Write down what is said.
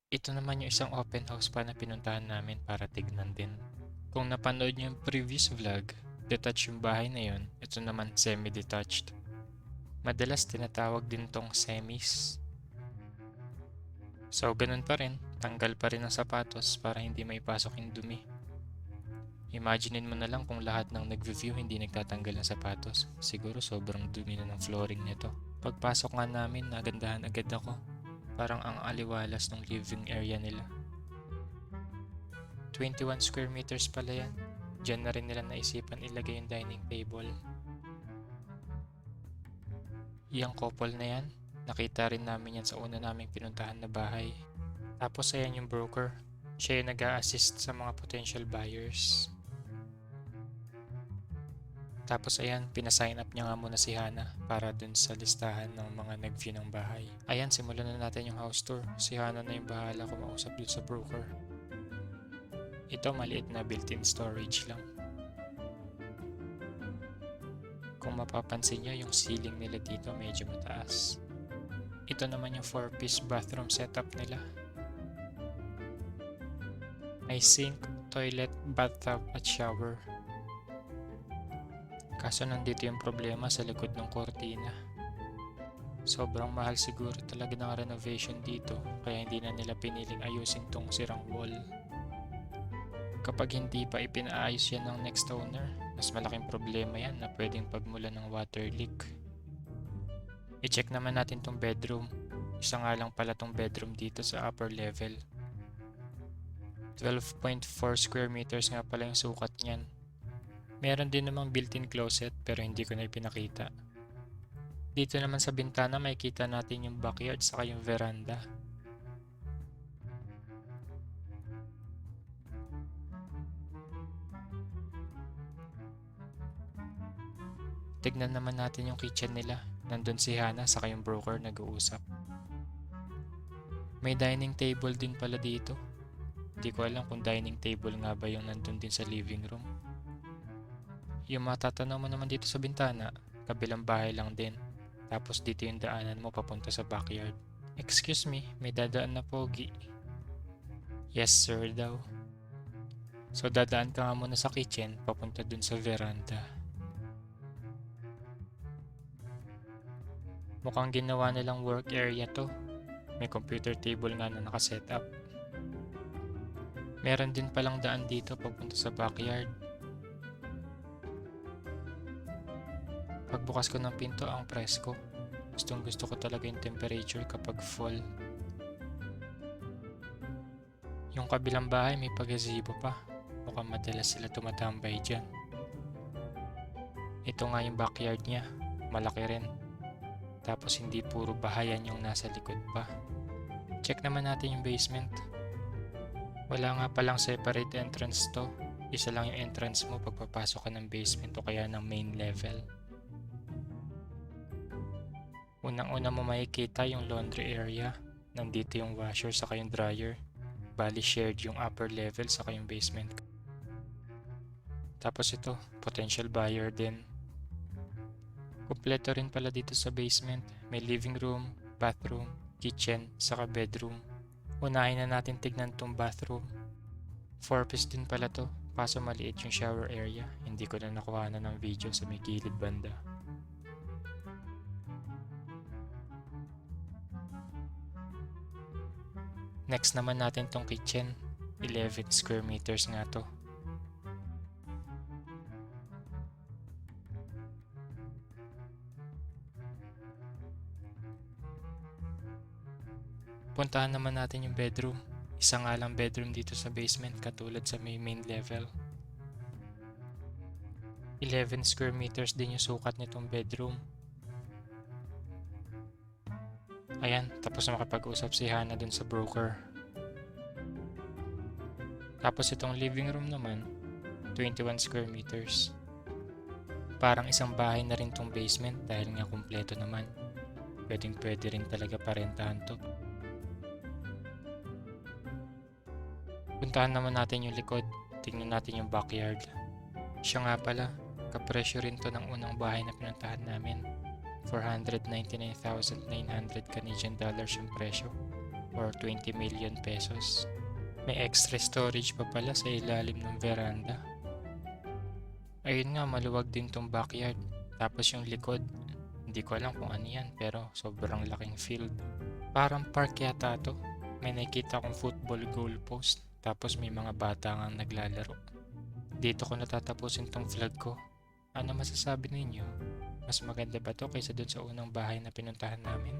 Ito naman yung isang open house pa na pinuntahan namin para tignan din. Kung napanood niyo yung previous vlog, detached yung bahay na yun, ito naman semi-detached. Madalas tinatawag din tong semis. So ganun pa rin, tanggal pa rin ang sapatos para hindi maipasok yung dumi. Imaginein mo na lang kung lahat ng nag-review hindi nagtatanggal ng sapatos. Siguro sobrang dumi na ng flooring nito. Pagpasok nga namin, nagandahan agad ako. Parang ang aliwalas ng living area nila. 21 square meters pala yan. Diyan na rin nila naisipan ilagay yung dining table. Yang couple na yan, nakita rin namin yan sa una naming pinuntahan na bahay. Tapos ayan yung broker. Siya yung nag-a-assist sa mga potential buyers. Tapos ayan, pinasign up niya nga muna si Hana para dun sa listahan ng mga nag-view ng bahay. Ayan, simulan na natin yung house tour. Si Hana na yung bahala kumausap dun sa broker. Ito maliit na built-in storage lang. Kung mapapansin nyo, yung ceiling nila dito medyo mataas. Ito naman yung 4-piece bathroom setup nila. May sink, toilet, bathtub at shower. Kaso nandito yung problema sa likod ng kortina. Sobrang mahal siguro talaga ng renovation dito kaya hindi na nila piniling ayusin tong sirang wall. Kapag hindi pa ipinaayos yan ng next owner, mas malaking problema yan na pwedeng pagmulan ng water leak. I-check naman natin tong bedroom. Isa nga lang pala tong bedroom dito sa upper level. 12.4 square meters nga pala yung sukat niyan. Meron din namang built-in closet pero hindi ko na ipinakita. Dito naman sa bintana makikita natin yung backyard saka yung veranda. Tignan naman natin yung kitchen nila. Nandun si Hana saka yung broker nag-uusap. May dining table din pala dito. Hindi ko alam kung dining table nga ba yung nandun din sa living room. Yung matatanaw mo naman dito sa bintana, kabilang bahay lang din. Tapos dito yung daanan mo papunta sa backyard. Excuse me, may dadaan na pogi. Yes sir daw. So dadaan ka nga muna sa kitchen, papunta dun sa veranda. Mukhang ginawa nilang work area to. May computer table nga na nakasetup. Meron din palang daan dito papunta sa backyard. Pagbukas ko ng pinto ang presko. Gustong gusto ko talaga yung temperature kapag fall. Yung kabilang bahay may pag-gazebo pa. Mukhang madalas sila tumatambay dyan. Ito nga yung backyard niya. Malaki rin. Tapos hindi puro bahayan yung nasa likod pa. Check naman natin yung basement. Wala nga palang separate entrance to. Isa lang yung entrance mo pagpapasok ka ng basement o kaya ng main level. Unang-una mo makikita yung laundry area. Nandito yung washer saka yung dryer. Bali shared yung upper level saka yung basement. Tapos ito, potential buyer din. Kumpleto rin pala dito sa basement. May living room, bathroom, kitchen, saka bedroom. Unahin na natin tignan tong bathroom. 4-piece din pala to. Kaso maliit yung shower area. Hindi ko na nakuha na ng video sa may gilid banda. Next naman natin tong kitchen. 11 square meters nga to. Puntahan naman natin yung bedroom. Isa nga lang bedroom dito sa basement katulad sa may main level. 11 square meters din yung sukat nitong bedroom. Ayan, tapos na makapag-usap si Hana dun sa broker. Tapos itong living room naman, 21 square meters. Parang isang bahay na rin tong basement dahil nga kumpleto naman. Pwede rin talaga parentahan to. Puntahan naman natin yung likod. Tingnan natin yung backyard. Siya nga pala, kapresyo rin to ng unang bahay na pinuntahan namin. $499,900 Canadian dollars yung presyo. or 20 million pesos. May extra storage pa pala sa ilalim ng veranda. Ayun nga, maluwag din tong backyard. Tapos yung likod, hindi ko alam kung ano yan pero sobrang laking field. Parang park yata to. May nakita kong football goal post. Tapos may mga bata nga naglalaro. Dito ko natatapusin tong vlog ko. Ano masasabi ninyo? Mas maganda ba to kaysa dun sa unang bahay na pinuntahan namin?